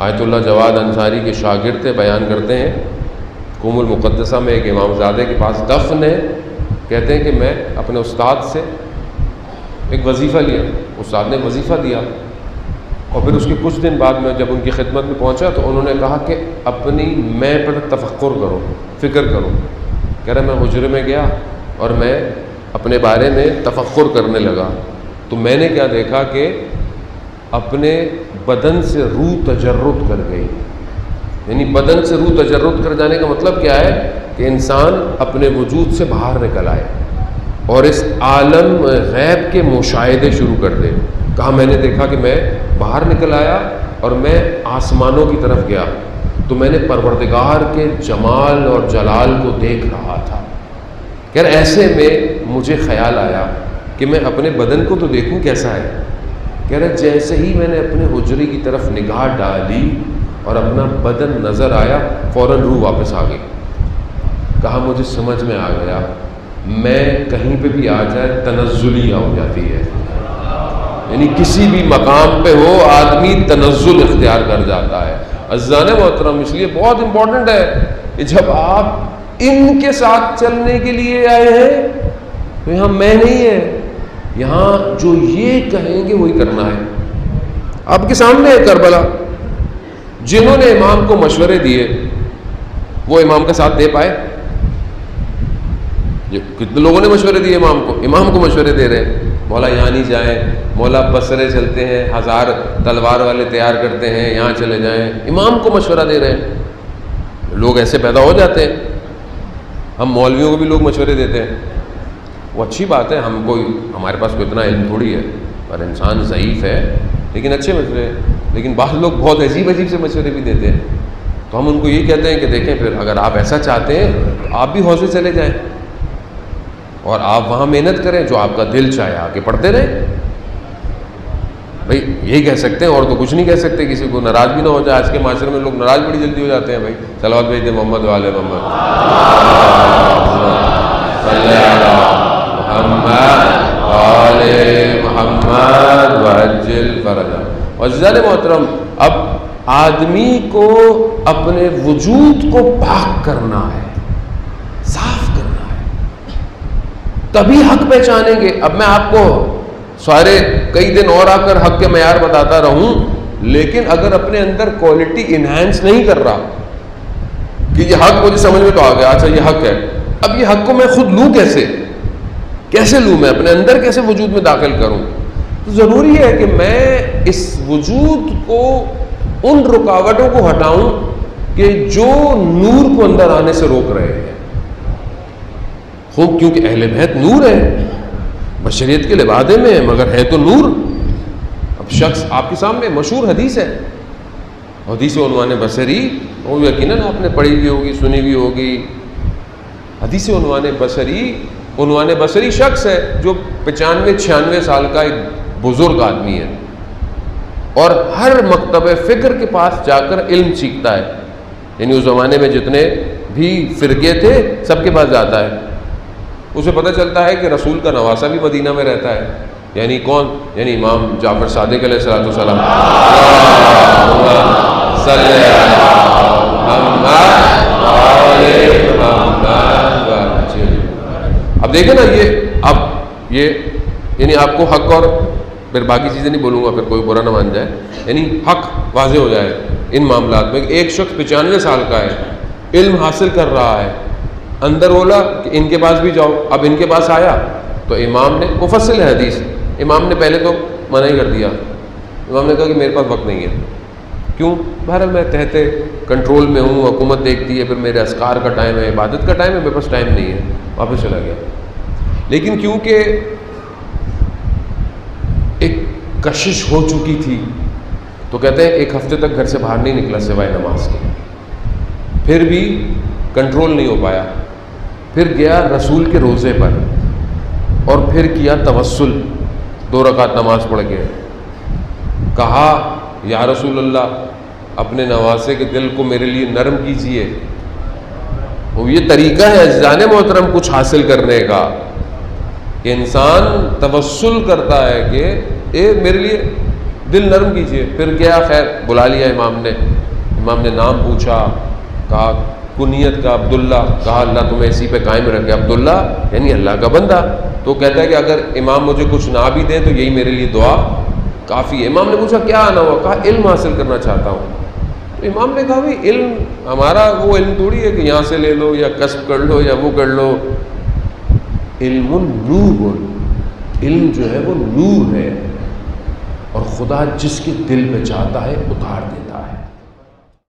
آیت اللہ جواد انصاری کے شاگرد تھے، بیان کرتے ہیں قم المقدسہ میں ایک امام زادے کے پاس دفن ہے، کہتے ہیں کہ میں اپنے استاد سے ایک وظیفہ لیا، استاد نے وظیفہ دیا، اور پھر اس کے کچھ دن بعد میں جب ان کی خدمت میں پہنچا تو انہوں نے کہا کہ اپنی میں پر تفکر کرو، فکر کرو۔ کہہ رہا میں حجرے میں گیا اور میں اپنے بارے میں تفکر کرنے لگا، تو میں نے کیا دیکھا کہ اپنے بدن سے روح تجرد کر گئی۔ یعنی بدن سے روح تجرد کر جانے کا مطلب کیا ہے کہ انسان اپنے وجود سے باہر نکل آئے اور اس عالم غیب کے مشاہدے شروع کر دے۔ کہا میں نے دیکھا کہ میں باہر نکل آیا اور میں آسمانوں کی طرف گیا تو میں نے پروردگار کے جمال اور جلال کو دیکھ رہا تھا۔ کہ ایسے میں مجھے خیال آیا کہ میں اپنے بدن کو تو دیکھوں کیسا ہے۔ کہہ رہے جیسے ہی میں نے اپنے حجرے کی طرف نگاہ ڈالی اور اپنا بدن نظر آیا، فوراً روح واپس آ گئی۔ کہا مجھے سمجھ میں آ گیا میں کہیں پہ بھی آ جائے تنزلی ہو جاتی ہے، یعنی کسی بھی مقام پہ ہو آدمی تنزل اختیار کر جاتا ہے۔ عزیزان محترم، اس لیے بہت امپورٹنٹ ہے کہ جب آپ ان کے ساتھ چلنے کے لیے آئے ہیں تو یہاں میں نہیں ہے، یہاں جو یہ کہیں گے وہی کرنا ہے۔ آپ کے سامنے ہے کربلا، جنہوں نے امام کو مشورے دیے وہ امام کا ساتھ دے پائے؟ کتنے لوگوں نے مشورے دیے امام کو مشورے دے رہے ہیں، مولا یہاں نہیں جائیں، مولا بصرے چلتے ہیں، 1000 تلوار والے تیار کرتے ہیں، یہاں چلے جائیں، امام کو مشورہ دے رہے ہیں۔ لوگ ایسے پیدا ہو جاتے ہیں۔ ہم مولویوں کو بھی لوگ مشورے دیتے ہیں، وہ اچھی بات ہے، ہمارے پاس کوئی اتنا علم تھوڑی ہے، پر انسان ضعیف ہے، لیکن اچھے مشورے ہیں۔ لیکن بعض لوگ بہت عجیب سے مشورے بھی دیتے ہیں، تو ہم ان کو یہ کہتے ہیں کہ دیکھیں پھر اگر آپ ایسا چاہتے ہیں تو آپ بھی حوصلے چلے جائیں اور آپ وہاں محنت کریں، جو آپ کا دل چاہے آگے پڑھتے رہیں۔ بھائی یہی کہہ سکتے ہیں اور تو کچھ نہیں کہہ سکتے، کسی کو ناراض بھی نہ ہو جائے۔ آج کے معاشرے میں لوگ ناراض بڑی جلدی ہو جاتے ہیں، بھائی صلوات بھیج دیں محمد والے محمد صلی علی محمد والے محمد وعجل فرجہ۔ عزیزان محترم، اب آدمی کو اپنے وجود کو پاک کرنا ہے، صاف کرنا ہے، تبھی حق پہچانیں گے۔ اب میں آپ کو سارے کئی دن اور آ کر حق کے معیار بتاتا رہوں، لیکن اگر اپنے اندر کوالٹی انہینس نہیں کر رہا کہ یہ حق مجھے سمجھ میں تو آ گیا، اچھا یہ حق ہے، اب یہ حق کو میں خود لوں کیسے لوں، میں اپنے اندر کیسے وجود میں داخل کروں؟ تو ضروری ہے کہ میں اس وجود کو ان رکاوٹوں کو ہٹاؤں کہ جو نور کو اندر آنے سے روک رہے ہیں۔ خوب، کیونکہ اہل بیت نور ہے، بشریت کے لبادے میں ہے مگر ہے تو نور۔ اب شخص آپ کے سامنے مشہور حدیث ہے، حدیث عنوان بصری، وہ یقیناً آپ نے پڑھی بھی ہوگی، سنی بھی ہوگی۔ حدیث عنوان بصری شخص ہے جو 95-96 سال کا ایک بزرگ آدمی ہے اور ہر مکتب فکر کے پاس جا کر علم سیکھتا ہے۔ یعنی اس زمانے میں جتنے بھی فرقے تھے سب کے پاس جاتا ہے، اسے پتہ چلتا ہے کہ رسول کا نواسہ بھی مدینہ میں رہتا ہے۔ یعنی کون؟ یعنی امام جعفر صادق علیہ السلام۔ اب دیکھیں نا یہ یعنی آپ کو حق، اور پھر باقی چیزیں نہیں بولوں گا پھر کوئی برا نہ مان جائے، یعنی حق واضح ہو جائے ان معاملات میں۔ ایک شخص 95 سال کا ہے، علم حاصل کر رہا ہے، اندر بولا کہ ان کے پاس بھی جاؤ۔ اب ان کے پاس آیا تو امام نے، مفصل ہے حدیث، امام نے پہلے تو منع ہی کر دیا۔ امام نے کہا کہ میرے پاس وقت نہیں ہے۔ کیوں؟ بہرحال میں تحت کنٹرول میں ہوں، حکومت دیکھتی ہے، پھر میرے اذکار کا ٹائم ہے، عبادت کا ٹائم ہے، میرے پاس ٹائم نہیں ہے، واپس چلا گیا۔ لیکن کیونکہ ایک کشش ہو چکی تھی تو کہتے ہیں 1 ہفتے تک گھر سے باہر نہیں نکلا سوائے نماز کے، پھر بھی کنٹرول نہیں ہو پایا۔ پھر گیا رسول کے روزے پر اور پھر کیا توسل، 2 رکعت نماز پڑھ کے کہا یا رسول اللہ اپنے نواسے کے دل کو میرے لیے نرم کیجیے۔ وہ یہ طریقہ ہے عزیزان محترم کچھ حاصل کرنے کا کہ انسان توسل کرتا ہے کہ میرے لیے دل نرم کیجئے. پھر کیا خیر بلا لیا امام نے نام پوچھا, کہا کنیت کا عبداللہ, کہا اللہ تمہیں اسی پہ قائم رکھے. عبداللہ یعنی اللہ کا بندہ. تو کہتا ہے کہ اگر امام مجھے کچھ نہ بھی دیں تو یہی میرے لیے دعا کافی ہے. امام نے پوچھا کیا آنا ہوا؟ کہا علم حاصل کرنا چاہتا ہوں. تو امام نے کہا بھائی علم ہمارا وہ علم تھوڑی ہے کہ یہاں سے لے لو یا کسب کر لو یا وہ کر لو. علم نور, علم جو ہے وہ نور ہے, اور خدا جس کے دل پہ چاہتا ہے اتار دے.